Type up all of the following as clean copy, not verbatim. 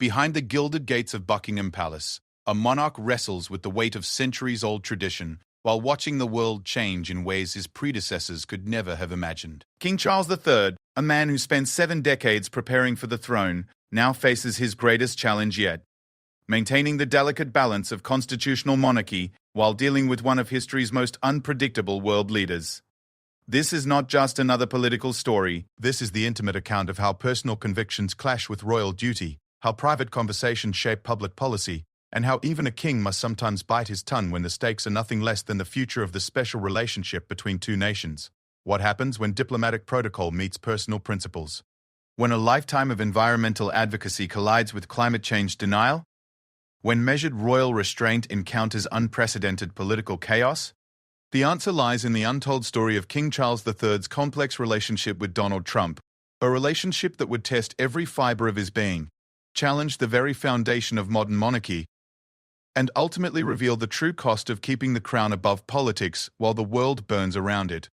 Behind the gilded gates of Buckingham Palace, a monarch wrestles with the weight of centuries-old tradition while watching the world change in ways his predecessors could never have imagined. King Charles III, a man who spent 7 decades preparing for the throne, now faces his greatest challenge yet: maintaining the delicate balance of constitutional monarchy while dealing with one of history's most unpredictable world leaders. This is not just another political story. This is the intimate account of how personal convictions clash with royal duty, how private conversations shape public policy, and how even a king must sometimes bite his tongue when the stakes are nothing less than the future of the special relationship between two nations. What happens when diplomatic protocol meets personal principles? When a lifetime of environmental advocacy collides with climate change denial? When measured royal restraint encounters unprecedented political chaos? The answer lies in the untold story of King Charles III's complex relationship with Donald Trump, a relationship that would test every fiber of his being, challenge the very foundation of modern monarchy, and ultimately reveal the true cost of keeping the crown above politics while the world burns around it.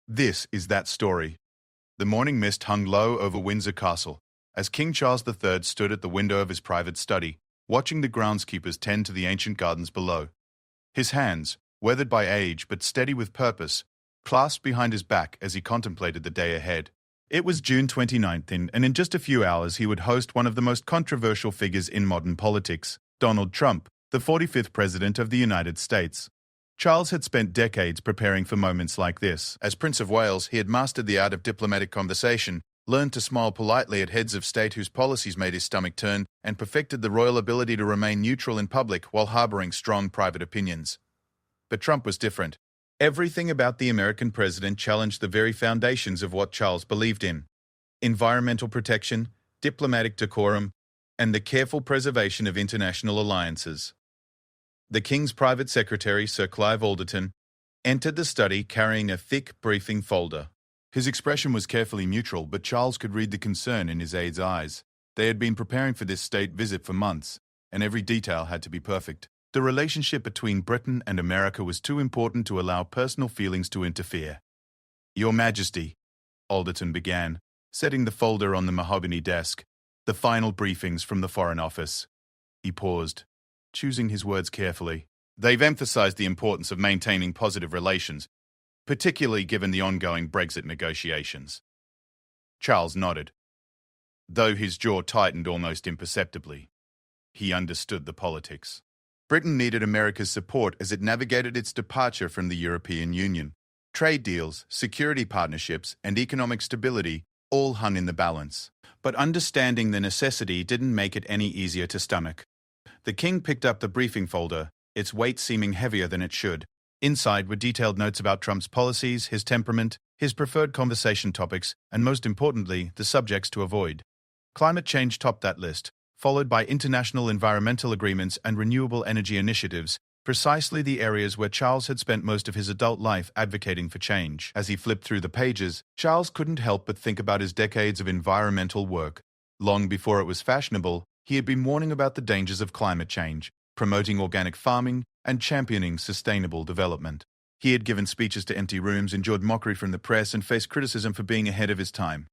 This is that story. The morning mist hung low over Windsor Castle, as King Charles III stood at the window of his private study, watching the groundskeepers tend to the ancient gardens below. His hands, weathered by age but steady with purpose, clasped behind his back as he contemplated the day ahead. It was June 29th, and in just a few hours he would host one of the most controversial figures in modern politics, Donald Trump, the 45th President of the United States. Charles had spent decades preparing for moments like this. As Prince of Wales, he had mastered the art of diplomatic conversation, learned to smile politely at heads of state whose policies made his stomach turn, and perfected the royal ability to remain neutral in public while harboring strong private opinions. But Trump was different. Everything about the American president challenged the very foundations of what Charles believed in: environmental protection, diplomatic decorum, and the careful preservation of international alliances. The King's private secretary, Sir Clive Alderton, entered the study carrying a thick briefing folder. His expression was carefully neutral, but Charles could read the concern in his aide's eyes. They had been preparing for this state visit for months, and every detail had to be perfect. The relationship between Britain and America was too important to allow personal feelings to interfere. "Your Majesty," Alderton began, setting the folder on the mahogany desk, "the final briefings from the Foreign Office." He paused, choosing his words carefully. "They've emphasized the importance of maintaining positive relations, particularly given the ongoing Brexit negotiations." Charles nodded, though his jaw tightened almost imperceptibly. He understood the politics. Britain needed America's support as it navigated its departure from the European Union. Trade deals, security partnerships, and economic stability all hung in the balance. But understanding the necessity didn't make it any easier to stomach. The King picked up the briefing folder, its weight seeming heavier than it should. Inside were detailed notes about Trump's policies, his temperament, his preferred conversation topics, and most importantly, the subjects to avoid. Climate change topped that list, followed by international environmental agreements and renewable energy initiatives, precisely the areas where Charles had spent most of his adult life advocating for change. As he flipped through the pages, Charles couldn't help but think about his decades of environmental work. Long before it was fashionable, he had been warning about the dangers of climate change, promoting organic farming, and championing sustainable development. He had given speeches to empty rooms, endured mockery from the press, and faced criticism for being ahead of his time.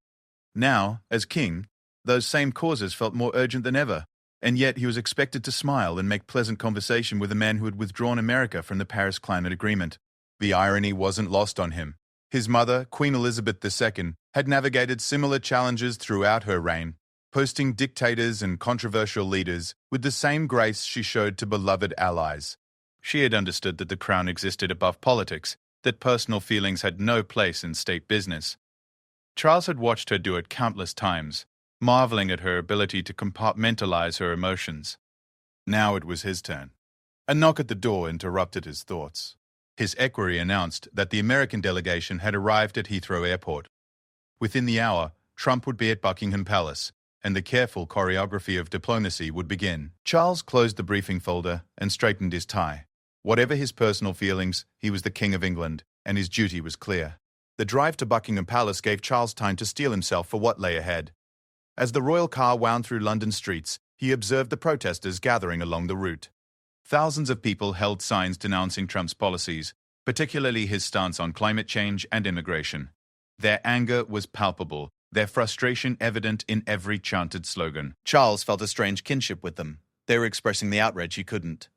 Now, as king, those same causes felt more urgent than ever, and yet he was expected to smile and make pleasant conversation with a man who had withdrawn America from the Paris Climate Agreement. The irony wasn't lost on him. His mother, Queen Elizabeth II, had navigated similar challenges throughout her reign, posting dictators and controversial leaders with the same grace she showed to beloved allies. She had understood that the crown existed above politics, that personal feelings had no place in state business. Charles had watched her do it countless times, marveling at her ability to compartmentalize her emotions. Now it was his turn. A knock at the door interrupted his thoughts. His equerry announced that the American delegation had arrived at Heathrow Airport. Within the hour, Trump would be at Buckingham Palace, and the careful choreography of diplomacy would begin. Charles closed the briefing folder and straightened his tie. Whatever his personal feelings, he was the King of England, and his duty was clear. The drive to Buckingham Palace gave Charles time to steel himself for what lay ahead. As the royal car wound through London streets, he observed the protesters gathering along the route. Thousands of people held signs denouncing Trump's policies, particularly his stance on climate change and immigration. Their anger was palpable, their frustration evident in every chanted slogan. Charles felt a strange kinship with them. They were expressing the outrage he couldn't.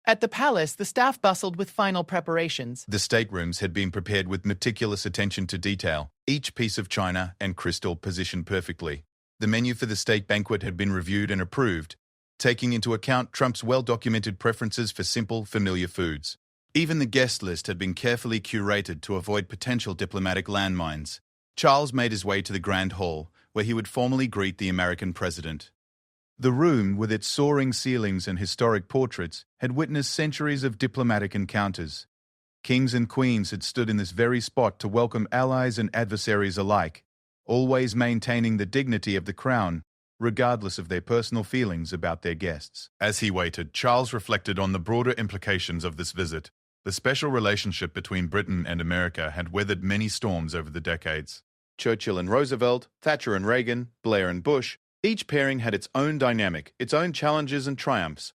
At the palace, the staff bustled with final preparations. The staterooms had been prepared with meticulous attention to detail, each piece of china and crystal positioned perfectly. The menu for the state banquet had been reviewed and approved, taking into account Trump's well-documented preferences for simple, familiar foods. Even the guest list had been carefully curated to avoid potential diplomatic landmines. Charles made his way to the Grand Hall, where he would formally greet the American president. The room, with its soaring ceilings and historic portraits, had witnessed centuries of diplomatic encounters. Kings and queens had stood in this very spot to welcome allies and adversaries alike, always maintaining the dignity of the crown, regardless of their personal feelings about their guests. As he waited, Charles reflected on the broader implications of this visit. The special relationship between Britain and America had weathered many storms over the decades. Churchill and Roosevelt, Thatcher and Reagan, Blair and Bush, each pairing had its own dynamic, its own challenges and triumphs.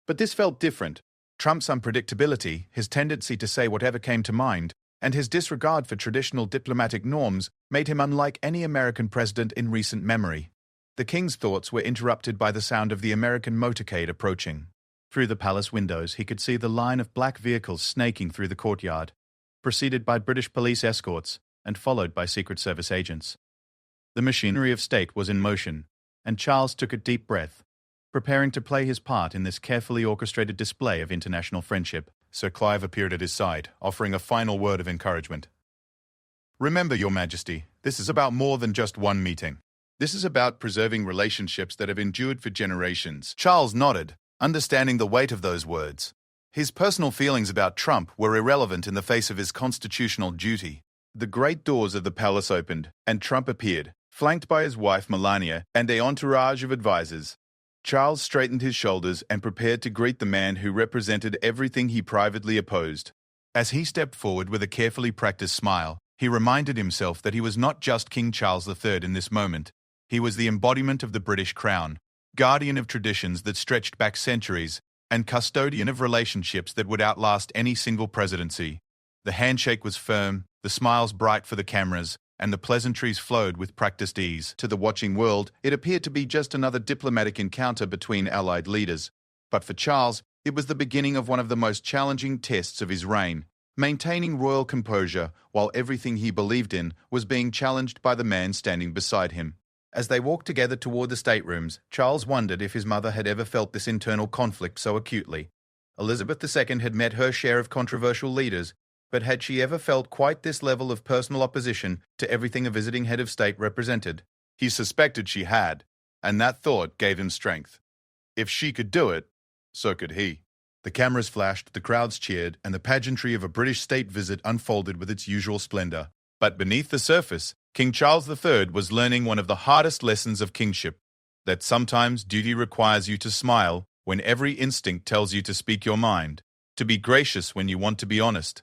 But this felt different. Trump's unpredictability, his tendency to say whatever came to mind, and his disregard for traditional diplomatic norms made him unlike any American president in recent memory. The king's thoughts were interrupted by the sound of the American motorcade approaching. Through the palace windows, he could see the line of black vehicles snaking through the courtyard, preceded by British police escorts and followed by Secret Service agents. The machinery of state was in motion, and Charles took a deep breath, preparing to play his part in this carefully orchestrated display of international friendship. Sir Clive appeared at his side, offering a final word of encouragement. "Remember, Your Majesty, this is about more than just one meeting. This is about preserving relationships that have endured for generations." Charles nodded, understanding the weight of those words. His personal feelings about Trump were irrelevant in the face of his constitutional duty. The great doors of the palace opened, and Trump appeared, flanked by his wife Melania and a entourage of advisors. Charles straightened his shoulders and prepared to greet the man who represented everything he privately opposed. As he stepped forward with a carefully practiced smile, he reminded himself that he was not just King Charles III in this moment. He was the embodiment of the British crown, guardian of traditions that stretched back centuries, and custodian of relationships that would outlast any single presidency. The handshake was firm, the smiles bright for the cameras, and the pleasantries flowed with practiced ease. To the watching world, it appeared to be just another diplomatic encounter between allied leaders. But for Charles, it was the beginning of one of the most challenging tests of his reign, maintaining royal composure while everything he believed in was being challenged by the man standing beside him. As they walked together toward the staterooms, Charles wondered if his mother had ever felt this internal conflict so acutely. Elizabeth II had met her share of controversial leaders, but had she ever felt quite this level of personal opposition to everything a visiting head of state represented? He suspected she had, and that thought gave him strength. If she could do it, so could he. The cameras flashed, the crowds cheered, and the pageantry of a British state visit unfolded with its usual splendor. But beneath the surface, King Charles III was learning one of the hardest lessons of kingship, that sometimes duty requires you to smile when every instinct tells you to speak your mind, to be gracious when you want to be honest,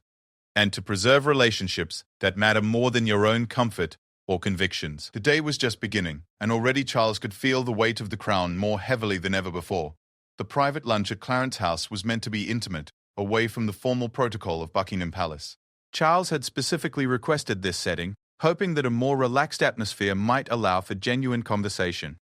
and to preserve relationships that matter more than your own comfort or convictions. The day was just beginning, and already Charles could feel the weight of the crown more heavily than ever before. The private lunch at Clarence House was meant to be intimate, away from the formal protocol of Buckingham Palace. Charles had specifically requested this setting, hoping that a more relaxed atmosphere might allow for genuine conversation.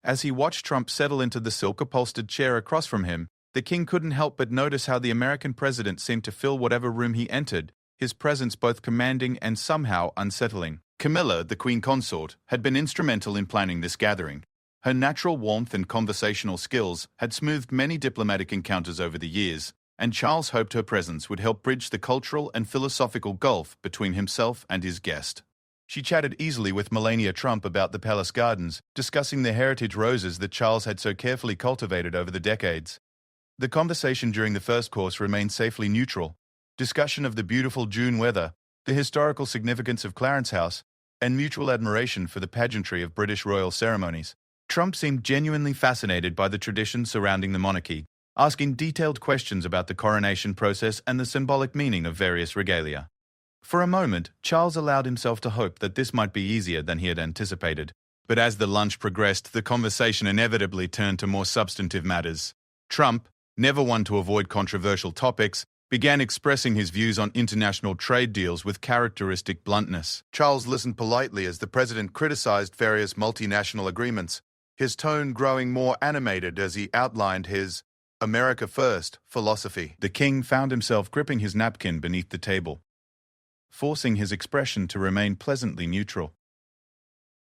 As he watched Trump settle into the silk-upholstered chair across from him, the king couldn't help but notice how the American president seemed to fill whatever room he entered, his presence both commanding and somehow unsettling. Camilla, the queen consort, had been instrumental in planning this gathering. Her natural warmth and conversational skills had smoothed many diplomatic encounters over the years, and Charles hoped her presence would help bridge the cultural and philosophical gulf between himself and his guest. She chatted easily with Melania Trump about the palace gardens, discussing the heritage roses that Charles had so carefully cultivated over the decades. The conversation during the first course remained safely neutral. Discussion of the beautiful June weather, the historical significance of Clarence House, and mutual admiration for the pageantry of British royal ceremonies. Trump seemed genuinely fascinated by the traditions surrounding the monarchy, asking detailed questions about the coronation process and the symbolic meaning of various regalia. For a moment, Charles allowed himself to hope that this might be easier than he had anticipated. But as the lunch progressed, the conversation inevitably turned to more substantive matters. Trump, never one to avoid controversial topics, began expressing his views on international trade deals with characteristic bluntness. Charles listened politely as the president criticized various multinational agreements, his tone growing more animated as he outlined his America First philosophy. The king found himself gripping his napkin beneath the table, forcing his expression to remain pleasantly neutral.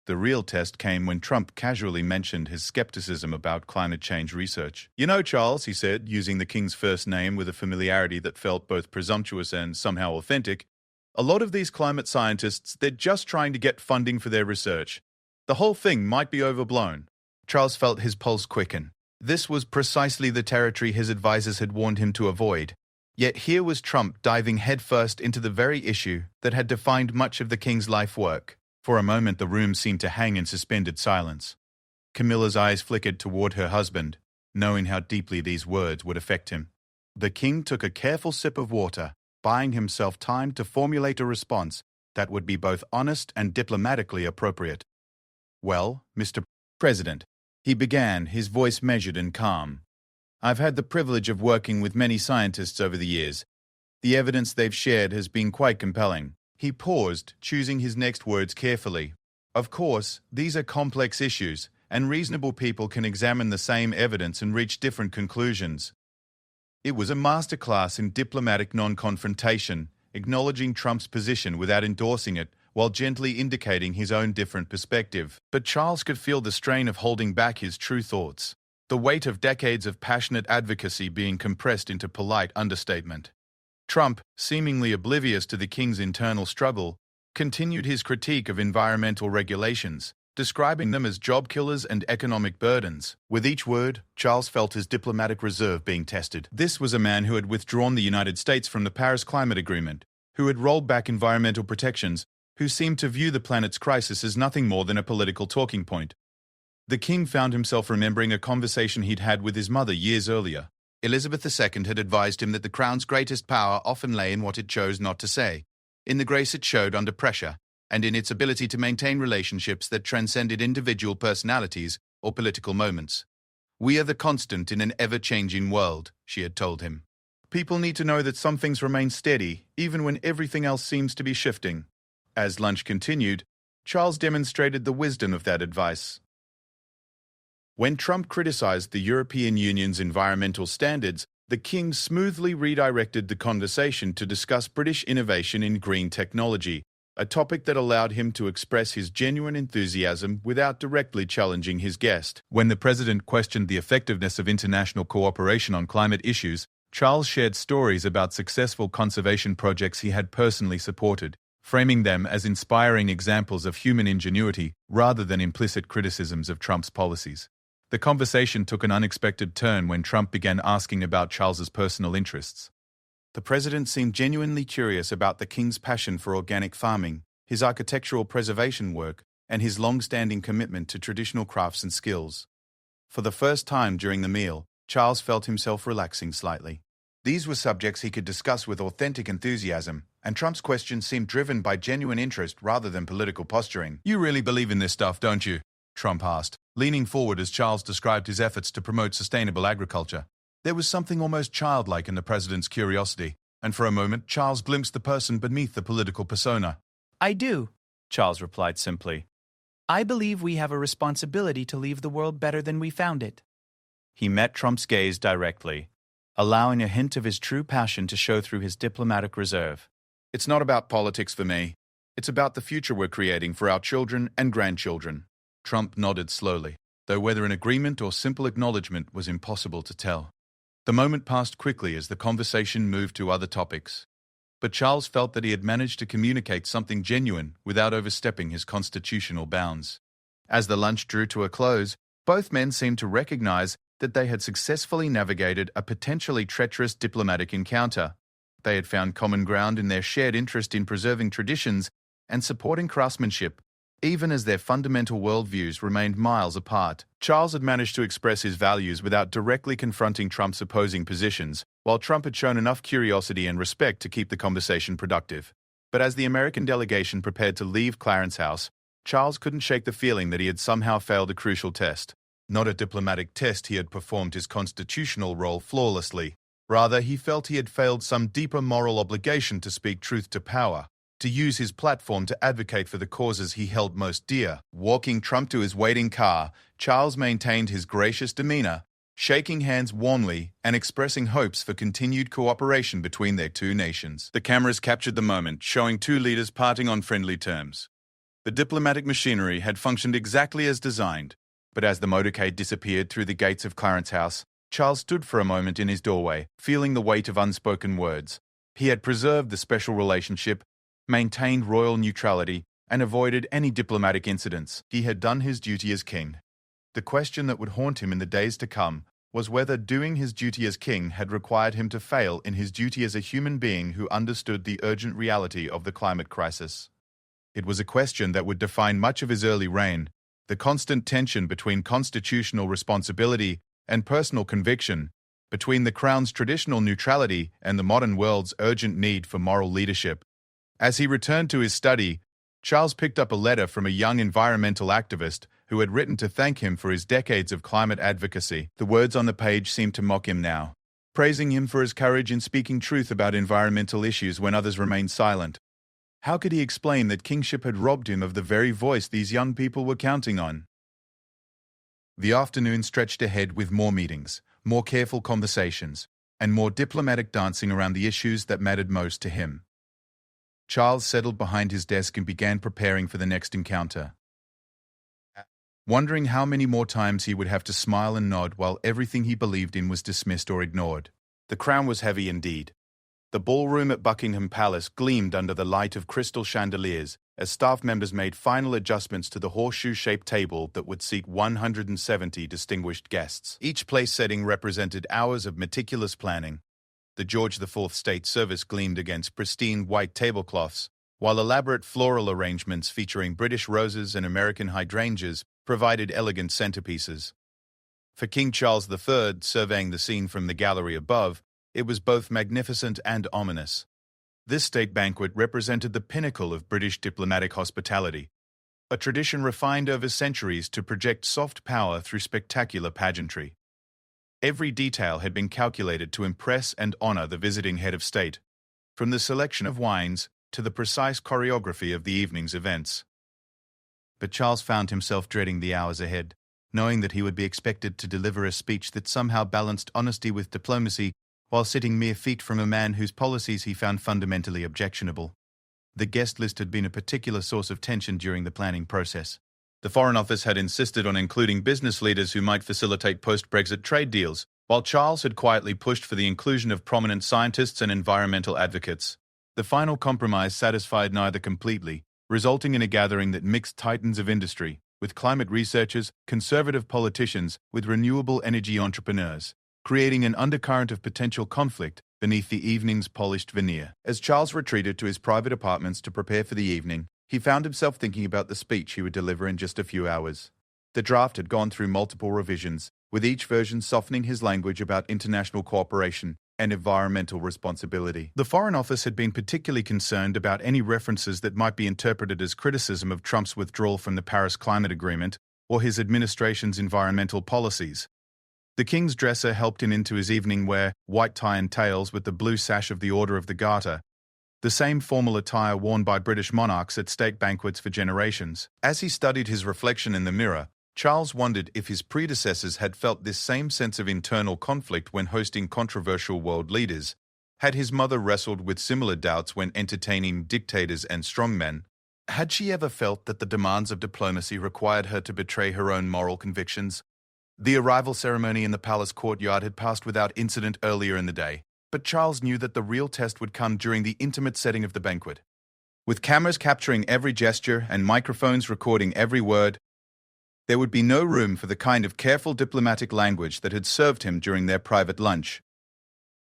The real test came when Trump casually mentioned his skepticism about climate change research. "You know, Charles," he said, using the king's first name with a familiarity that felt both presumptuous and somehow authentic, "a lot of these climate scientists, they're just trying to get funding for their research. The whole thing might be overblown." Charles felt his pulse quicken. This was precisely the territory his advisors had warned him to avoid. Yet here was Trump diving headfirst into the very issue that had defined much of the king's life work. For a moment the room seemed to hang in suspended silence. Camilla's eyes flickered toward her husband, knowing how deeply these words would affect him. The king took a careful sip of water, buying himself time to formulate a response that would be both honest and diplomatically appropriate. "Well, Mr. President," he began, his voice measured and calm, "I've had the privilege of working with many scientists over the years. The evidence they've shared has been quite compelling." He paused, choosing his next words carefully. "Of course, these are complex issues, and reasonable people can examine the same evidence and reach different conclusions." It was a masterclass in diplomatic non-confrontation, acknowledging Trump's position without endorsing it, while gently indicating his own different perspective. But Charles could feel the strain of holding back his true thoughts, the weight of decades of passionate advocacy being compressed into polite understatement. Trump, seemingly oblivious to the king's internal struggle, continued his critique of environmental regulations, describing them as job killers and economic burdens. With each word, Charles felt his diplomatic reserve being tested. This was a man who had withdrawn the United States from the Paris Climate Agreement, who had rolled back environmental protections, who seemed to view the planet's crisis as nothing more than a political talking point. The king found himself remembering a conversation he'd had with his mother years earlier. Elizabeth II had advised him that the crown's greatest power often lay in what it chose not to say, in the grace it showed under pressure, and in its ability to maintain relationships that transcended individual personalities or political moments. "We are the constant in an ever-changing world," she had told him. "People need to know that some things remain steady, even when everything else seems to be shifting." As lunch continued, Charles demonstrated the wisdom of that advice. When Trump criticized the European Union's environmental standards, the king smoothly redirected the conversation to discuss British innovation in green technology, a topic that allowed him to express his genuine enthusiasm without directly challenging his guest. When the president questioned the effectiveness of international cooperation on climate issues, Charles shared stories about successful conservation projects he had personally supported, framing them as inspiring examples of human ingenuity rather than implicit criticisms of Trump's policies. The conversation took an unexpected turn when Trump began asking about Charles's personal interests. The president seemed genuinely curious about the king's passion for organic farming, his architectural preservation work, and his long-standing commitment to traditional crafts and skills. For the first time during the meal, Charles felt himself relaxing slightly. These were subjects he could discuss with authentic enthusiasm, and Trump's questions seemed driven by genuine interest rather than political posturing. "You really believe in this stuff, don't you?" Trump asked, leaning forward as Charles described his efforts to promote sustainable agriculture. There was something almost childlike in the president's curiosity, and for a moment Charles glimpsed the person beneath the political persona. "I do," Charles replied simply. "I believe we have a responsibility to leave the world better than we found it." He met Trump's gaze directly, allowing a hint of his true passion to show through his diplomatic reserve. "It's not about politics for me. It's about the future we're creating for our children and grandchildren." Trump nodded slowly, though whether an agreement or simple acknowledgement was impossible to tell. The moment passed quickly as the conversation moved to other topics. But Charles felt that he had managed to communicate something genuine without overstepping his constitutional bounds. As the lunch drew to a close, both men seemed to recognize that they had successfully navigated a potentially treacherous diplomatic encounter. They had found common ground in their shared interest in preserving traditions and supporting craftsmanship, even as their fundamental worldviews remained miles apart. Charles had managed to express his values without directly confronting Trump's opposing positions, while Trump had shown enough curiosity and respect to keep the conversation productive. But as the American delegation prepared to leave Clarence House, Charles couldn't shake the feeling that he had somehow failed a crucial test. Not a diplomatic test, he had performed his constitutional role flawlessly, Rather, he felt he had failed some deeper moral obligation to speak truth to power, to use his platform to advocate for the causes he held most dear. Walking Trump to his waiting car, Charles maintained his gracious demeanor, shaking hands warmly and expressing hopes for continued cooperation between their two nations. The cameras captured the moment, showing two leaders parting on friendly terms. The diplomatic machinery had functioned exactly as designed, but as the motorcade disappeared through the gates of Clarence House, Charles stood for a moment in his doorway, feeling the weight of unspoken words. He had preserved the special relationship, maintained royal neutrality, and avoided any diplomatic incidents. He had done his duty as king. The question that would haunt him in the days to come was whether doing his duty as king had required him to fail in his duty as a human being who understood the urgent reality of the climate crisis. It was a question that would define much of his early reign, the constant tension between constitutional responsibility and personal conviction, between the crown's traditional neutrality and the modern world's urgent need for moral leadership. As he returned to his study, Charles picked up a letter from a young environmental activist who had written to thank him for his decades of climate advocacy. The words on the page seemed to mock him now, praising him for his courage in speaking truth about environmental issues when others remained silent. How could he explain that kingship had robbed him of the very voice these young people were counting on? The afternoon stretched ahead with more meetings, more careful conversations, and more diplomatic dancing around the issues that mattered most to him. Charles settled behind his desk and began preparing for the next encounter, wondering how many more times he would have to smile and nod while everything he believed in was dismissed or ignored. The crown was heavy indeed. The ballroom at Buckingham Palace gleamed under the light of crystal chandeliers as staff members made final adjustments to the horseshoe-shaped table that would seat 170 distinguished guests. Each place setting represented hours of meticulous planning. The George IV State Service gleamed against pristine white tablecloths, while elaborate floral arrangements featuring British roses and American hydrangeas provided elegant centerpieces. For King Charles III, surveying the scene from the gallery above, it was both magnificent and ominous. This state banquet represented the pinnacle of British diplomatic hospitality, a tradition refined over centuries to project soft power through spectacular pageantry. Every detail had been calculated to impress and honor the visiting head of state, from the selection of wines to the precise choreography of the evening's events. But Charles found himself dreading the hours ahead, knowing that he would be expected to deliver a speech that somehow balanced honesty with diplomacy while sitting mere feet from a man whose policies he found fundamentally objectionable. The guest list had been a particular source of tension during the planning process. The Foreign Office had insisted on including business leaders who might facilitate post-Brexit trade deals, while Charles had quietly pushed for the inclusion of prominent scientists and environmental advocates. The final compromise satisfied neither completely, resulting in a gathering that mixed titans of industry, with climate researchers, conservative politicians, with renewable energy entrepreneurs, creating an undercurrent of potential conflict beneath the evening's polished veneer. As Charles retreated to his private apartments to prepare for the evening, he found himself thinking about the speech he would deliver in just a few hours. The draft had gone through multiple revisions, with each version softening his language about international cooperation and environmental responsibility. The Foreign Office had been particularly concerned about any references that might be interpreted as criticism of Trump's withdrawal from the Paris Climate Agreement or his administration's environmental policies. The King's dresser helped him into his evening wear, white tie and tails with the blue sash of the Order of the Garter, the same formal attire worn by British monarchs at state banquets for generations. As he studied his reflection in the mirror, Charles wondered if his predecessors had felt this same sense of internal conflict when hosting controversial world leaders. Had his mother wrestled with similar doubts when entertaining dictators and strongmen? Had she ever felt that the demands of diplomacy required her to betray her own moral convictions? The arrival ceremony in the palace courtyard had passed without incident earlier in the day, but Charles knew that the real test would come during the intimate setting of the banquet. With cameras capturing every gesture and microphones recording every word, there would be no room for the kind of careful diplomatic language that had served him during their private lunch.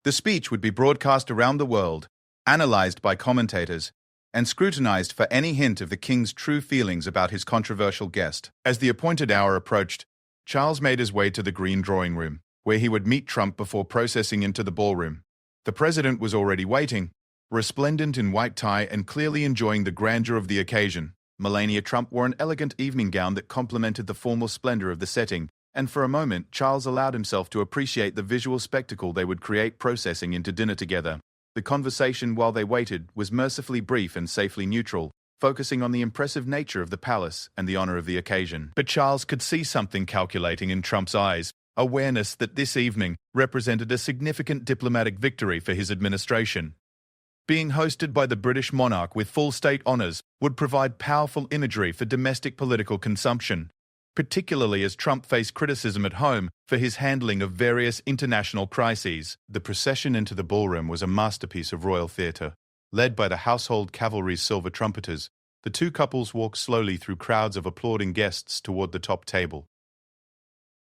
The speech would be broadcast around the world, analyzed by commentators, and scrutinized for any hint of the king's true feelings about his controversial guest. As the appointed hour approached, Charles made his way to the green drawing room, where he would meet Trump before processing into the ballroom. The president was already waiting, resplendent in white tie and clearly enjoying the grandeur of the occasion. Melania Trump wore an elegant evening gown that complemented the formal splendor of the setting, And for a moment, Charles allowed himself to appreciate the visual spectacle they would create processing into dinner together. The conversation while they waited was mercifully brief and safely neutral, focusing on the impressive nature of the palace and the honor of the occasion. But Charles could see something calculating in Trump's eyes, awareness that this evening represented a significant diplomatic victory for his administration. Being hosted by the British monarch with full state honors would provide powerful imagery for domestic political consumption, particularly as Trump faced criticism at home for his handling of various international crises. The procession into the ballroom was a masterpiece of royal theatre. Led by the household cavalry's silver trumpeters, the two couples walked slowly through crowds of applauding guests toward the top table.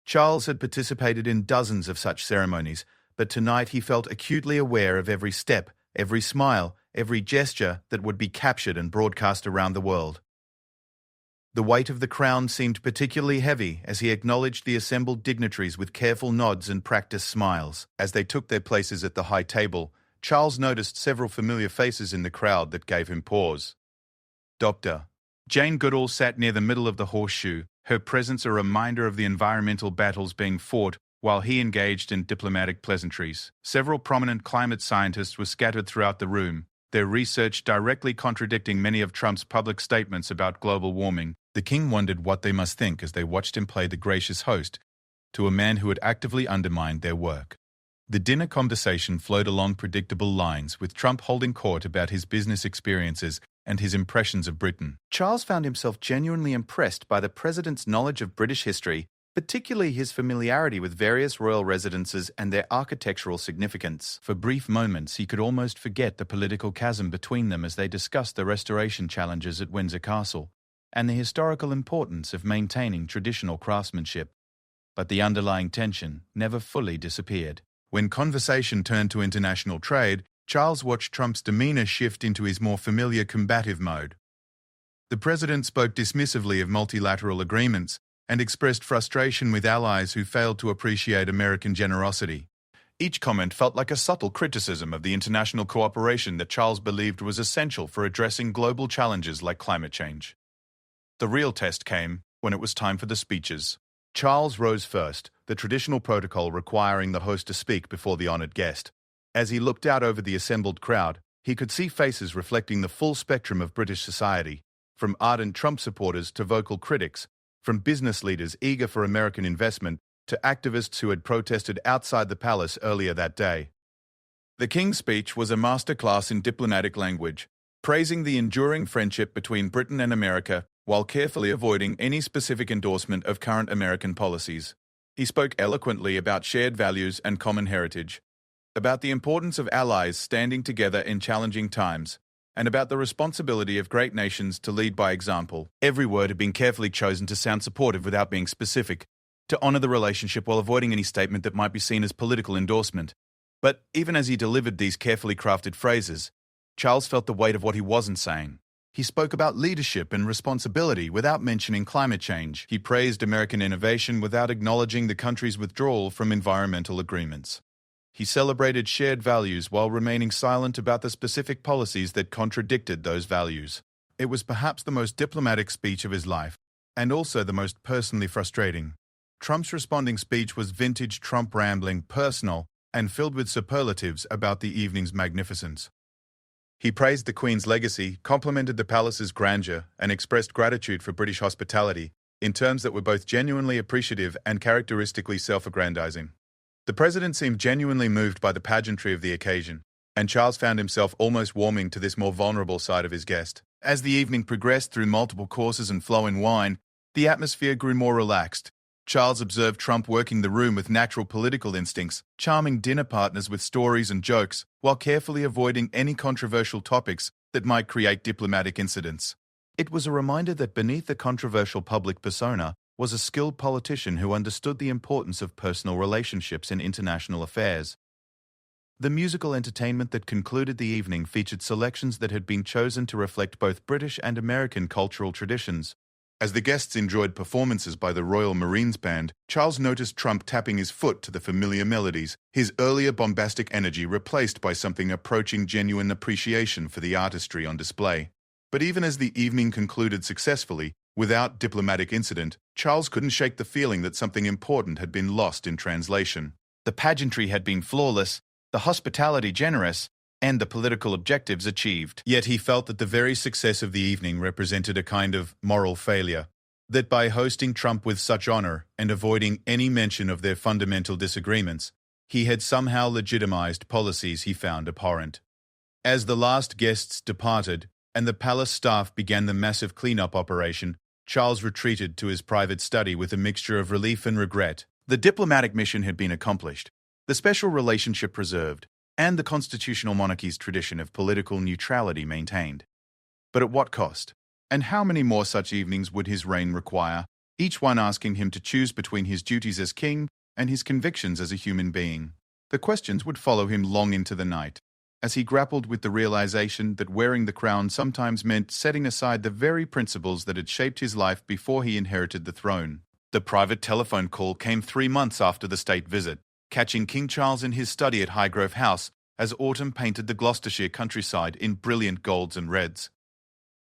Charles had participated in dozens of such ceremonies, but tonight he felt acutely aware of every step, every smile, every gesture that would be captured and broadcast around the world. The weight of the crown seemed particularly heavy as he acknowledged the assembled dignitaries with careful nods and practiced smiles. As they took their places at the high table, Charles noticed several familiar faces in the crowd that gave him pause. Dr. Jane Goodall sat near the middle of the horseshoe, her presence a reminder of the environmental battles being fought while he engaged in diplomatic pleasantries. Several prominent climate scientists were scattered throughout the room, their research directly contradicting many of Trump's public statements about global warming. The king wondered what they must think as they watched him play the gracious host to a man who had actively undermined their work. The dinner conversation flowed along predictable lines, with Trump holding court about his business experiences and his impressions of Britain. Charles found himself genuinely impressed by the president's knowledge of British history, particularly his familiarity with various royal residences and their architectural significance. For brief moments, he could almost forget the political chasm between them as they discussed the restoration challenges at Windsor Castle and the historical importance of maintaining traditional craftsmanship. But the underlying tension never fully disappeared. When conversation turned to international trade, Charles watched Trump's demeanor shift into his more familiar combative mode. The president spoke dismissively of multilateral agreements and expressed frustration with allies who failed to appreciate American generosity. Each comment felt like a subtle criticism of the international cooperation that Charles believed was essential for addressing global challenges like climate change. The real test came when it was time for the speeches. Charles rose first, the traditional protocol requiring the host to speak before the honored guest. As he looked out over the assembled crowd, he could see faces reflecting the full spectrum of British society, from ardent Trump supporters to vocal critics, from business leaders eager for American investment to activists who had protested outside the palace earlier that day. The King's speech was a masterclass in diplomatic language, praising the enduring friendship between Britain and America while carefully avoiding any specific endorsement of current American policies. He spoke eloquently about shared values and common heritage, about the importance of allies standing together in challenging times, and about the responsibility of great nations to lead by example. Every word had been carefully chosen to sound supportive without being specific, to honor the relationship while avoiding any statement that might be seen as political endorsement. But even as he delivered these carefully crafted phrases, Charles felt the weight of what he wasn't saying. He spoke about leadership and responsibility without mentioning climate change. He praised American innovation without acknowledging the country's withdrawal from environmental agreements. He celebrated shared values while remaining silent about the specific policies that contradicted those values. It was perhaps the most diplomatic speech of his life, and also the most personally frustrating. Trump's responding speech was vintage Trump rambling, personal, and filled with superlatives about the evening's magnificence. He praised the Queen's legacy, complimented the palace's grandeur, and expressed gratitude for British hospitality in terms that were both genuinely appreciative and characteristically self-aggrandizing. The president seemed genuinely moved by the pageantry of the occasion, and Charles found himself almost warming to this more vulnerable side of his guest. As the evening progressed through multiple courses and flowing wine, the atmosphere grew more relaxed. Charles observed Trump working the room with natural political instincts, charming dinner partners with stories and jokes, while carefully avoiding any controversial topics that might create diplomatic incidents. It was a reminder that beneath the controversial public persona was a skilled politician who understood the importance of personal relationships in international affairs. The musical entertainment that concluded the evening featured selections that had been chosen to reflect both British and American cultural traditions. As the guests enjoyed performances by the Royal Marines Band, Charles noticed Trump tapping his foot to the familiar melodies, his earlier bombastic energy replaced by something approaching genuine appreciation for the artistry on display. But even as the evening concluded successfully, Without diplomatic incident, Charles couldn't shake the feeling that something important had been lost in translation. The pageantry had been flawless, the hospitality generous, and the political objectives achieved. Yet he felt that the very success of the evening represented a kind of moral failure. That by hosting Trump with such honor and avoiding any mention of their fundamental disagreements, he had somehow legitimized policies he found abhorrent. As the last guests departed and the palace staff began the massive cleanup operation, Charles retreated to his private study with a mixture of relief and regret. The diplomatic mission had been accomplished, the special relationship preserved, and the constitutional monarchy's tradition of political neutrality maintained. But at what cost? And how many more such evenings would his reign require, each one asking him to choose between his duties as king and his convictions as a human being? The questions would follow him long into the night, as he grappled with the realization that wearing the crown sometimes meant setting aside the very principles that had shaped his life before he inherited the throne. The private telephone call came 3 months after the state visit, catching King Charles in his study at Highgrove House as autumn painted the Gloucestershire countryside in brilliant golds and reds.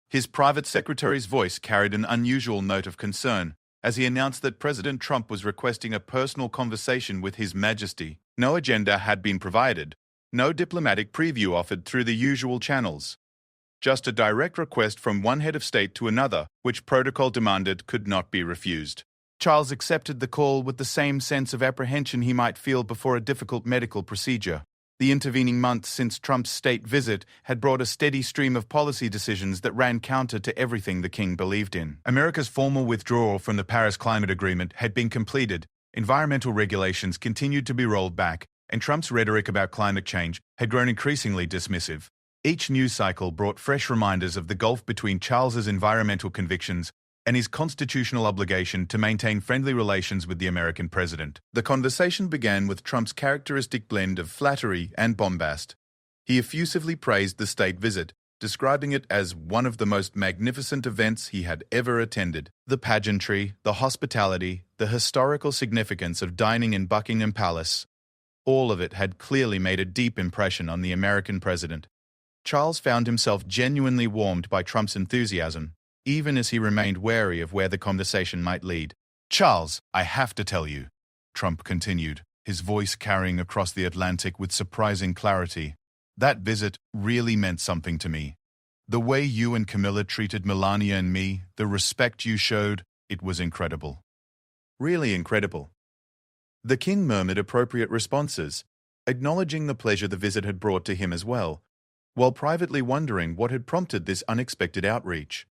His private secretary's voice carried an unusual note of concern as he announced that President Trump was requesting a personal conversation with His Majesty. No agenda had been provided, no diplomatic preview offered through the usual channels. Just a direct request from one head of state to another, which protocol demanded could not be refused. Charles accepted the call with the same sense of apprehension he might feel before a difficult medical procedure. The intervening months since Trump's state visit had brought a steady stream of policy decisions that ran counter to everything the king believed in. America's formal withdrawal from the Paris Climate Agreement had been completed, environmental regulations continued to be rolled back, and Trump's rhetoric about climate change had grown increasingly dismissive. Each news cycle brought fresh reminders of the gulf between Charles's environmental convictions and his constitutional obligation to maintain friendly relations with the American president. The conversation began with Trump's characteristic blend of flattery and bombast. He effusively praised the state visit, describing it as one of the most magnificent events he had ever attended. The pageantry, the hospitality, the historical significance of dining in Buckingham Palace, all of it had clearly made a deep impression on the American president. Charles found himself genuinely warmed by Trump's enthusiasm, even as he remained wary of where the conversation might lead. "Charles, I have to tell you," Trump continued, his voice carrying across the Atlantic with surprising clarity, "that visit really meant something to me. The way you and Camilla treated Melania and me, the respect you showed, it was incredible. Really incredible." The king murmured appropriate responses, acknowledging the pleasure the visit had brought to him as well, while privately wondering what had prompted this unexpected outreach.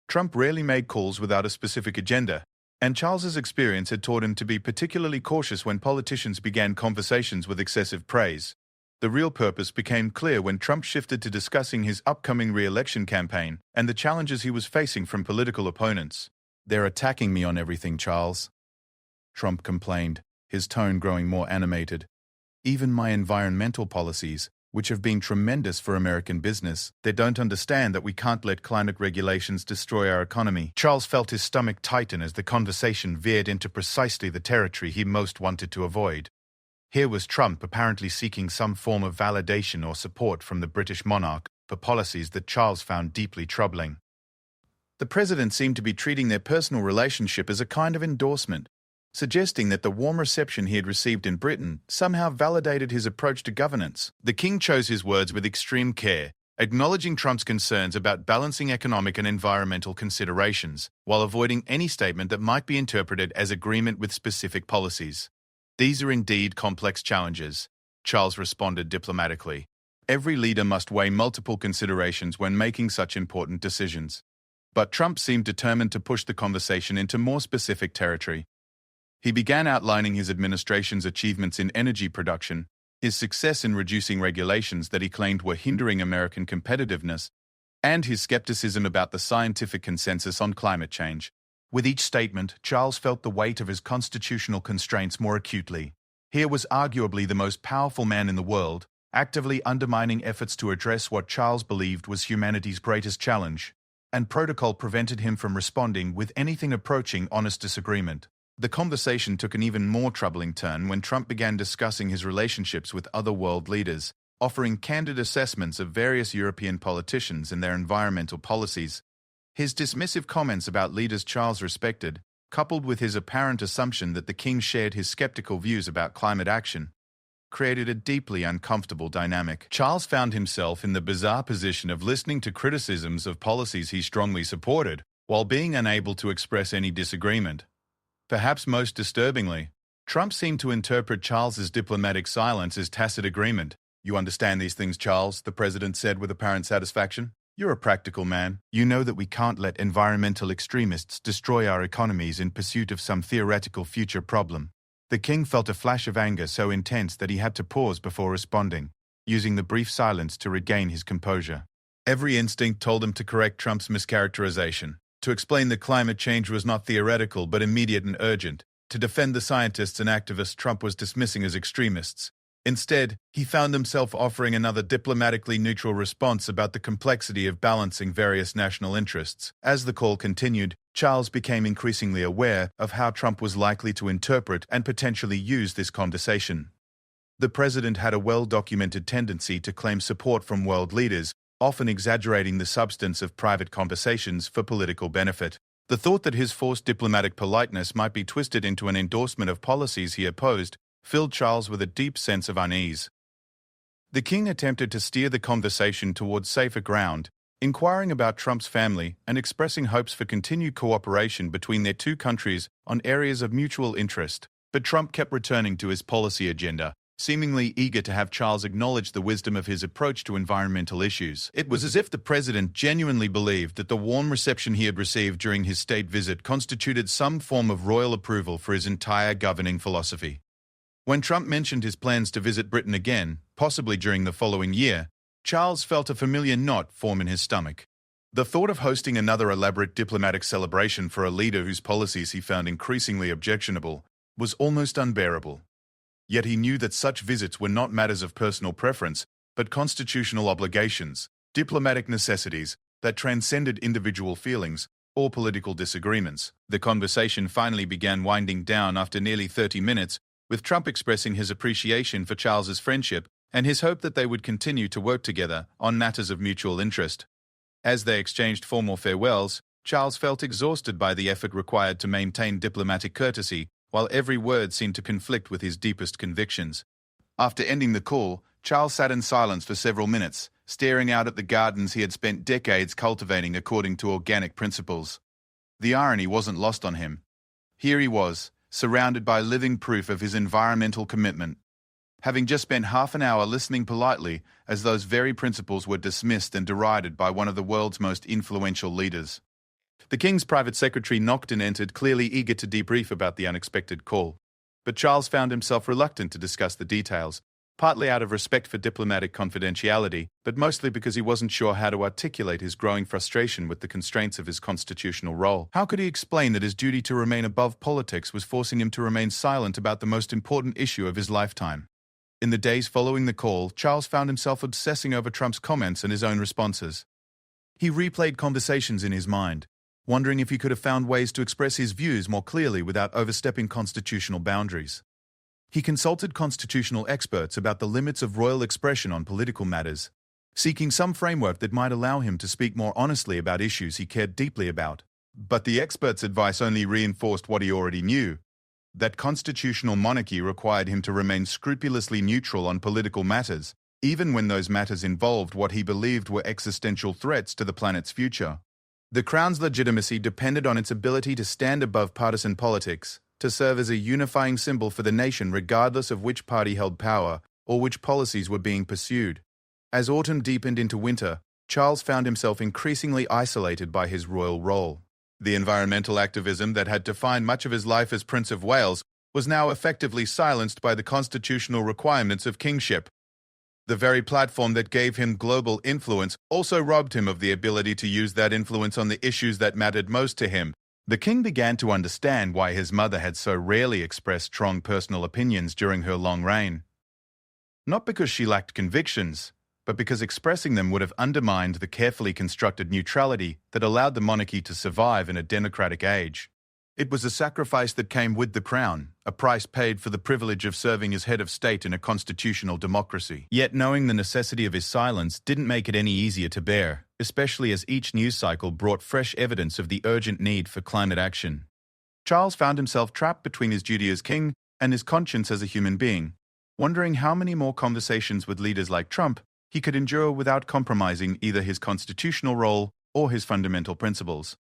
Trump rarely made calls without a specific agenda, and Charles's experience had taught him to be particularly cautious when politicians began conversations with excessive praise. The real purpose became clear when Trump shifted to discussing his upcoming re-election campaign and the challenges he was facing from political opponents. "They're attacking me on everything, Charles," Trump complained, his tone growing more animated. "Even my environmental policies, which have been tremendous for American business, they don't understand that we can't let climate regulations destroy our economy." Charles felt his stomach tighten as the conversation veered into precisely the territory he most wanted to avoid. Here was Trump apparently seeking some form of validation or support from the British monarch for policies that Charles found deeply troubling. The president seemed to be treating their personal relationship as a kind of endorsement, suggesting that the warm reception he had received in Britain somehow validated his approach to governance. The king chose his words with extreme care, acknowledging Trump's concerns about balancing economic and environmental considerations, while avoiding any statement that might be interpreted as agreement with specific policies. "These are indeed complex challenges," Charles responded diplomatically. "Every leader must weigh multiple considerations when making such important decisions." But Trump seemed determined to push the conversation into more specific territory. He began outlining his administration's achievements in energy production, his success in reducing regulations that he claimed were hindering American competitiveness, and his skepticism about the scientific consensus on climate change. With each statement, Charles felt the weight of his constitutional constraints more acutely. Here was arguably the most powerful man in the world, actively undermining efforts to address what Charles believed was humanity's greatest challenge, and protocol prevented him from responding with anything approaching honest disagreement. The conversation took an even more troubling turn when Trump began discussing his relationships with other world leaders, offering candid assessments of various European politicians and their environmental policies. His dismissive comments about leaders Charles respected, coupled with his apparent assumption that the king shared his skeptical views about climate action, created a deeply uncomfortable dynamic. Charles found himself in the bizarre position of listening to criticisms of policies he strongly supported, while being unable to express any disagreement. Perhaps most disturbingly, Trump seemed to interpret Charles's diplomatic silence as tacit agreement. "You understand these things, Charles," the president said with apparent satisfaction. "You're a practical man. You know that we can't let environmental extremists destroy our economies in pursuit of some theoretical future problem." The king felt a flash of anger so intense that he had to pause before responding, using the brief silence to regain his composure. Every instinct told him to correct Trump's mischaracterization, to explain that climate change was not theoretical but immediate and urgent, to defend the scientists and activists Trump was dismissing as extremists. Instead, he found himself offering another diplomatically neutral response about the complexity of balancing various national interests. As the call continued, Charles became increasingly aware of how Trump was likely to interpret and potentially use this conversation. The president had a well-documented tendency to claim support from world leaders, often exaggerating the substance of private conversations for political benefit. The thought that his forced diplomatic politeness might be twisted into an endorsement of policies he opposed filled Charles with a deep sense of unease. The king attempted to steer the conversation towards safer ground, inquiring about Trump's family and expressing hopes for continued cooperation between their two countries on areas of mutual interest. But Trump kept returning to his policy agenda, seemingly eager to have Charles acknowledge the wisdom of his approach to environmental issues. It was as if the president genuinely believed that the warm reception he had received during his state visit constituted some form of royal approval for his entire governing philosophy. When Trump mentioned his plans to visit Britain again, possibly during the following year, Charles felt a familiar knot form in his stomach. The thought of hosting another elaborate diplomatic celebration for a leader whose policies he found increasingly objectionable was almost unbearable. Yet he knew that such visits were not matters of personal preference, but constitutional obligations, diplomatic necessities that transcended individual feelings or political disagreements. The conversation finally began winding down after nearly 30 minutes, with Trump expressing his appreciation for Charles's friendship and his hope that they would continue to work together on matters of mutual interest. As they exchanged formal farewells, Charles felt exhausted by the effort required to maintain diplomatic courtesy, while every word seemed to conflict with his deepest convictions. After ending the call, Charles sat in silence for several minutes, staring out at the gardens he had spent decades cultivating according to organic principles. The irony wasn't lost on him. Here he was, surrounded by living proof of his environmental commitment, having just spent half an hour listening politely as those very principles were dismissed and derided by one of the world's most influential leaders. The king's private secretary knocked and entered, clearly eager to debrief about the unexpected call. But Charles found himself reluctant to discuss the details, partly out of respect for diplomatic confidentiality, but mostly because he wasn't sure how to articulate his growing frustration with the constraints of his constitutional role. How could he explain that his duty to remain above politics was forcing him to remain silent about the most important issue of his lifetime? In the days following the call, Charles found himself obsessing over Trump's comments and his own responses. He replayed conversations in his mind, wondering if he could have found ways to express his views more clearly without overstepping constitutional boundaries. He consulted constitutional experts about the limits of royal expression on political matters, seeking some framework that might allow him to speak more honestly about issues he cared deeply about. But the experts' advice only reinforced what he already knew, that constitutional monarchy required him to remain scrupulously neutral on political matters, even when those matters involved what he believed were existential threats to the planet's future. The crown's legitimacy depended on its ability to stand above partisan politics, to serve as a unifying symbol for the nation regardless of which party held power or which policies were being pursued. As autumn deepened into winter, Charles found himself increasingly isolated by his royal role. The environmental activism that had defined much of his life as Prince of Wales was now effectively silenced by the constitutional requirements of kingship. The very platform that gave him global influence also robbed him of the ability to use that influence on the issues that mattered most to him. The king began to understand why his mother had so rarely expressed strong personal opinions during her long reign. Not because she lacked convictions, but because expressing them would have undermined the carefully constructed neutrality that allowed the monarchy to survive in a democratic age. It was a sacrifice that came with the crown, a price paid for the privilege of serving as head of state in a constitutional democracy. Yet knowing the necessity of his silence didn't make it any easier to bear. especially as each news cycle brought fresh evidence of the urgent need for climate action. Charles found himself trapped between his duty as king and his conscience as a human being, wondering how many more conversations with leaders like Trump he could endure without compromising either his constitutional role or his fundamental principles.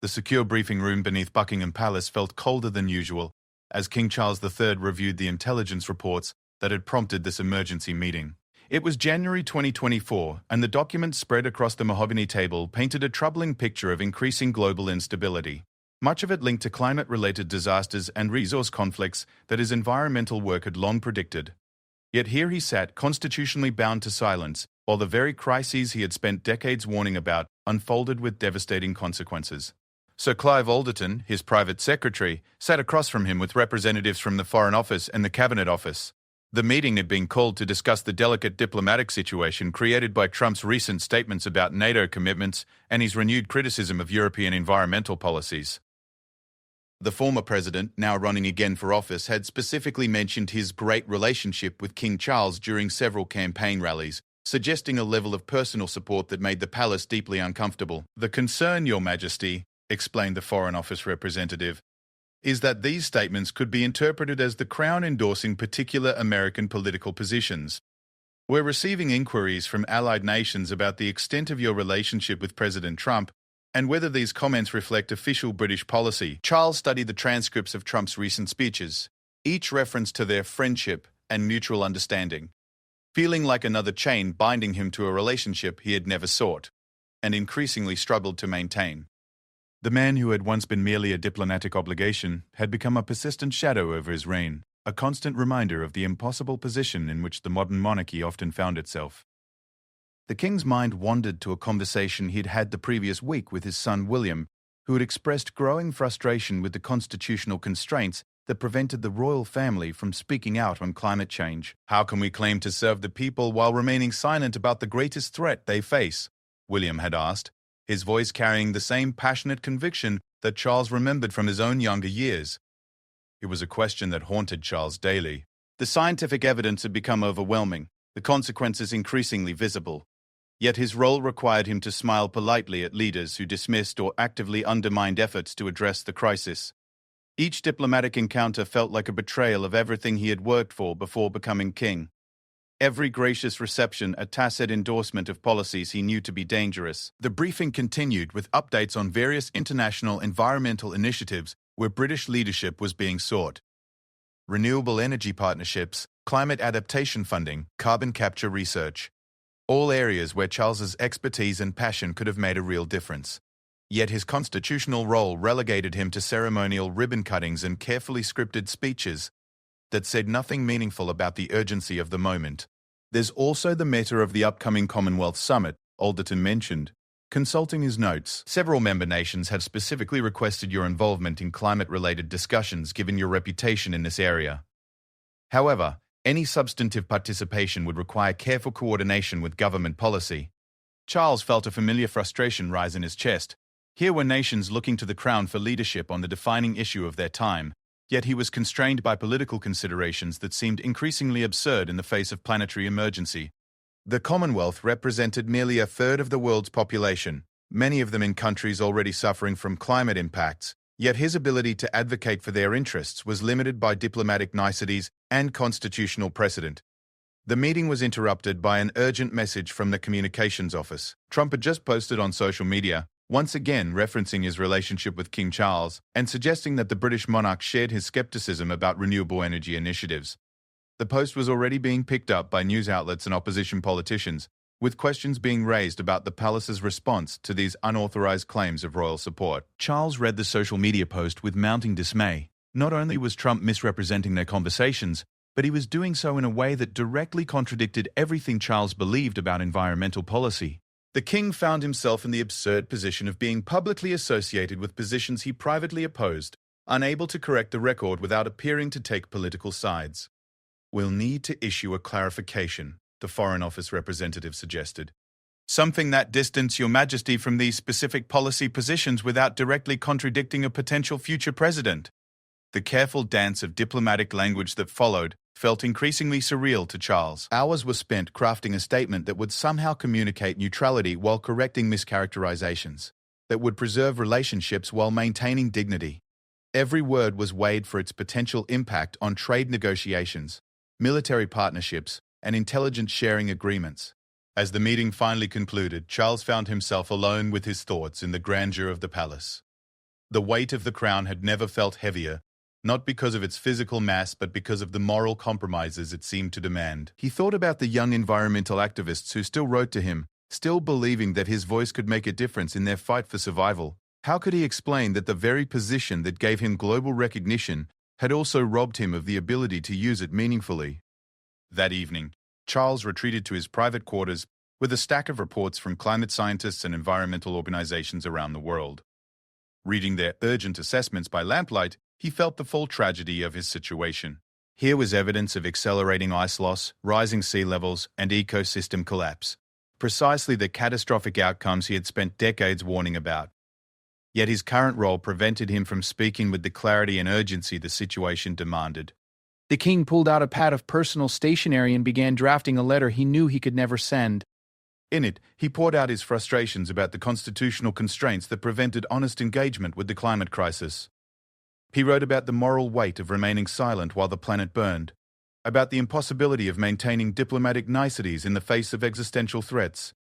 The secure briefing room beneath Buckingham Palace felt colder than usual as King Charles III reviewed the intelligence reports that had prompted this emergency meeting. It was January 2024, and the documents spread across the mahogany table painted a troubling picture of increasing global instability, much of it linked to climate-related disasters and resource conflicts that his environmental work had long predicted. Yet here he sat, constitutionally bound to silence, while the very crises he had spent decades warning about unfolded with devastating consequences. Sir Clive Alderton, his private secretary, sat across from him with representatives from the Foreign Office and the Cabinet Office. The meeting had been called to discuss the delicate diplomatic situation created by Trump's recent statements about NATO commitments and his renewed criticism of European environmental policies. The former president, now running again for office, had specifically mentioned his great relationship with King Charles during several campaign rallies, suggesting a level of personal support that made the palace deeply uncomfortable. "The concern, Your Majesty," explained the Foreign Office representative, "is that these statements could be interpreted as the Crown endorsing particular American political positions. We're receiving inquiries from allied nations about the extent of your relationship with President Trump and whether these comments reflect official British policy." Charles studied the transcripts of Trump's recent speeches, each reference to their friendship and mutual understanding, feeling like another chain binding him to a relationship he had never sought and increasingly struggled to maintain. The man who had once been merely a diplomatic obligation had become a persistent shadow over his reign, a constant reminder of the impossible position in which the modern monarchy often found itself. The king's mind wandered to a conversation he'd had the previous week with his son William, who had expressed growing frustration with the constitutional constraints that prevented the royal family from speaking out on climate change. "How can we claim to serve the people while remaining silent about the greatest threat they face?" William had asked, his voice carrying the same passionate conviction that Charles remembered from his own younger years. It was a question that haunted Charles daily. The scientific evidence had become overwhelming, the consequences increasingly visible. Yet his role required him to smile politely at leaders who dismissed or actively undermined efforts to address the crisis. Each diplomatic encounter felt like a betrayal of everything he had worked for before becoming king. Every gracious reception a tacit endorsement of policies he knew to be dangerous. The briefing continued with updates on various international environmental initiatives where British leadership was being sought. Renewable energy partnerships, climate adaptation funding, carbon capture research. All areas where Charles's expertise and passion could have made a real difference. Yet his constitutional role relegated him to ceremonial ribbon cuttings and carefully scripted speeches that said nothing meaningful about the urgency of the moment. "There's also the matter of the upcoming Commonwealth Summit," Alderton mentioned, consulting his notes. "Several member nations have specifically requested your involvement in climate-related discussions given your reputation in this area. However, any substantive participation would require careful coordination with government policy." Charles felt a familiar frustration rise in his chest. Here were nations looking to the Crown for leadership on the defining issue of their time, yet he was constrained by political considerations that seemed increasingly absurd in the face of planetary emergency. The Commonwealth represented merely a third of the world's population, many of them in countries already suffering from climate impacts, yet his ability to advocate for their interests was limited by diplomatic niceties and constitutional precedent. The meeting was interrupted by an urgent message from the communications office. Trump had just posted on social media, once again referencing his relationship with King Charles and suggesting that the British monarch shared his skepticism about renewable energy initiatives. The post was already being picked up by news outlets and opposition politicians, with questions being raised about the palace's response to these unauthorized claims of royal support. Charles read the social media post with mounting dismay. Not only was Trump misrepresenting their conversations, but he was doing so in a way that directly contradicted everything Charles believed about environmental policy. The king found himself in the absurd position of being publicly associated with positions he privately opposed, unable to correct the record without appearing to take political sides. "We'll need to issue a clarification," the Foreign Office representative suggested. "Something that distance Your Majesty from these specific policy positions without directly contradicting a potential future president." The careful dance of diplomatic language that followed felt increasingly surreal to Charles. Hours were spent crafting a statement that would somehow communicate neutrality while correcting mischaracterizations, that would preserve relationships while maintaining dignity. Every word was weighed for its potential impact on trade negotiations, military partnerships, and intelligence sharing agreements. As the meeting finally concluded, Charles found himself alone with his thoughts in the grandeur of the palace. The weight of the crown had never felt heavier, not because of its physical mass but because of the moral compromises it seemed to demand. He thought about the young environmental activists who still wrote to him, still believing that his voice could make a difference in their fight for survival. How could he explain that the very position that gave him global recognition had also robbed him of the ability to use it meaningfully? That evening, Charles retreated to his private quarters with a stack of reports from climate scientists and environmental organizations around the world. Reading their urgent assessments by lamplight, he felt the full tragedy of his situation. Here was evidence of accelerating ice loss, rising sea levels, and ecosystem collapse. Precisely the catastrophic outcomes he had spent decades warning about. Yet his current role prevented him from speaking with the clarity and urgency the situation demanded. The king pulled out a pad of personal stationery and began drafting a letter he knew he could never send. In it, he poured out his frustrations about the constitutional constraints that prevented honest engagement with the climate crisis. He wrote about the moral weight of remaining silent while the planet burned, about the impossibility of maintaining diplomatic niceties in the face of existential threats,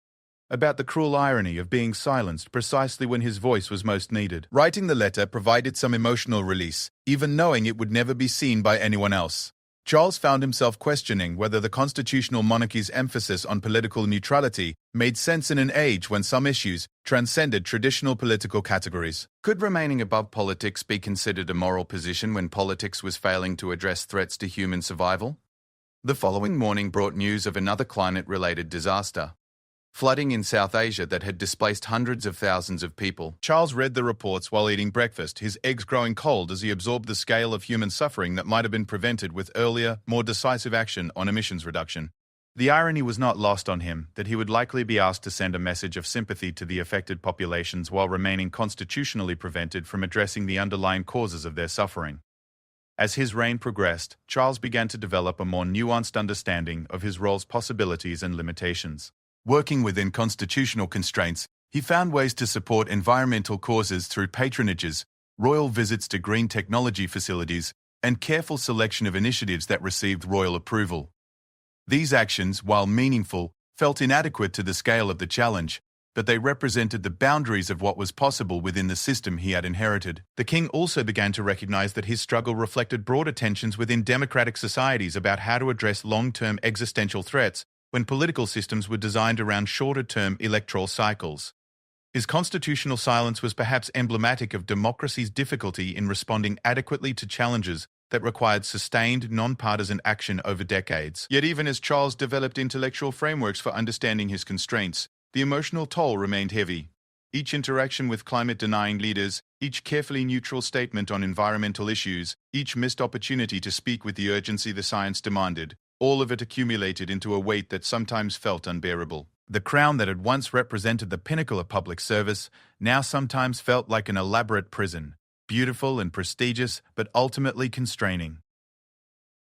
about the cruel irony of being silenced precisely when his voice was most needed. Writing the letter provided some emotional release, even knowing it would never be seen by anyone else. Charles found himself questioning whether the constitutional monarchy's emphasis on political neutrality made sense in an age when some issues transcended traditional political categories. Could remaining above politics be considered a moral position when politics was failing to address threats to human survival? The following morning brought news of another climate-related disaster. Flooding in South Asia that had displaced hundreds of thousands of people. Charles read the reports while eating breakfast, his eggs growing cold as he absorbed the scale of human suffering that might have been prevented with earlier, more decisive action on emissions reduction. The irony was not lost on him that he would likely be asked to send a message of sympathy to the affected populations while remaining constitutionally prevented from addressing the underlying causes of their suffering. As his reign progressed, Charles began to develop a more nuanced understanding of his role's possibilities and limitations. Working within constitutional constraints, he found ways to support environmental causes through patronages, royal visits to green technology facilities, and careful selection of initiatives that received royal approval. These actions, while meaningful, felt inadequate to the scale of the challenge, but they represented the boundaries of what was possible within the system he had inherited. The king also began to recognize that his struggle reflected broader tensions within democratic societies about how to address long-term existential threats when political systems were designed around shorter-term electoral cycles. His constitutional silence was perhaps emblematic of democracy's difficulty in responding adequately to challenges that required sustained, non-partisan action over decades. Yet even as Charles developed intellectual frameworks for understanding his constraints, the emotional toll remained heavy. Each interaction with climate-denying leaders, each carefully neutral statement on environmental issues, each missed opportunity to speak with the urgency the science demanded, all of it accumulated into a weight that sometimes felt unbearable. The crown that had once represented the pinnacle of public service now sometimes felt like an elaborate prison, beautiful and prestigious, but ultimately constraining.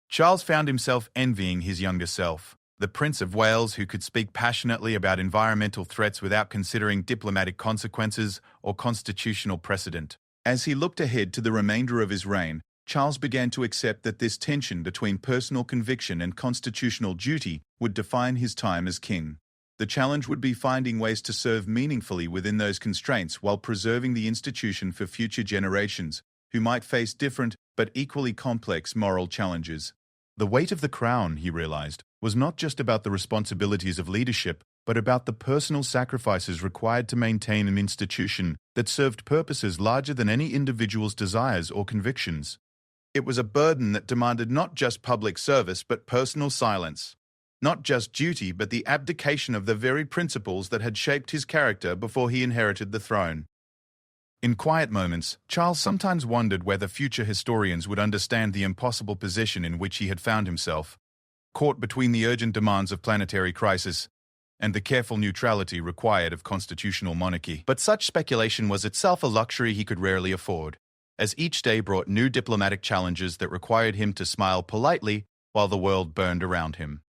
Charles found himself envying his younger self, the Prince of Wales who could speak passionately about environmental threats without considering diplomatic consequences or constitutional precedent. As he looked ahead to the remainder of his reign, Charles began to accept that this tension between personal conviction and constitutional duty would define his time as king. The challenge would be finding ways to serve meaningfully within those constraints while preserving the institution for future generations, who might face different but equally complex moral challenges. The weight of the crown, he realized, was not just about the responsibilities of leadership, but about the personal sacrifices required to maintain an institution that served purposes larger than any individual's desires or convictions. It was a burden that demanded not just public service but personal silence, not just duty but the abdication of the very principles that had shaped his character before he inherited the throne. In quiet moments, Charles sometimes wondered whether future historians would understand the impossible position in which he had found himself, caught between the urgent demands of planetary crisis and the careful neutrality required of constitutional monarchy. But such speculation was itself a luxury he could rarely afford, as each day brought new diplomatic challenges that required him to smile politely while the world burned around him.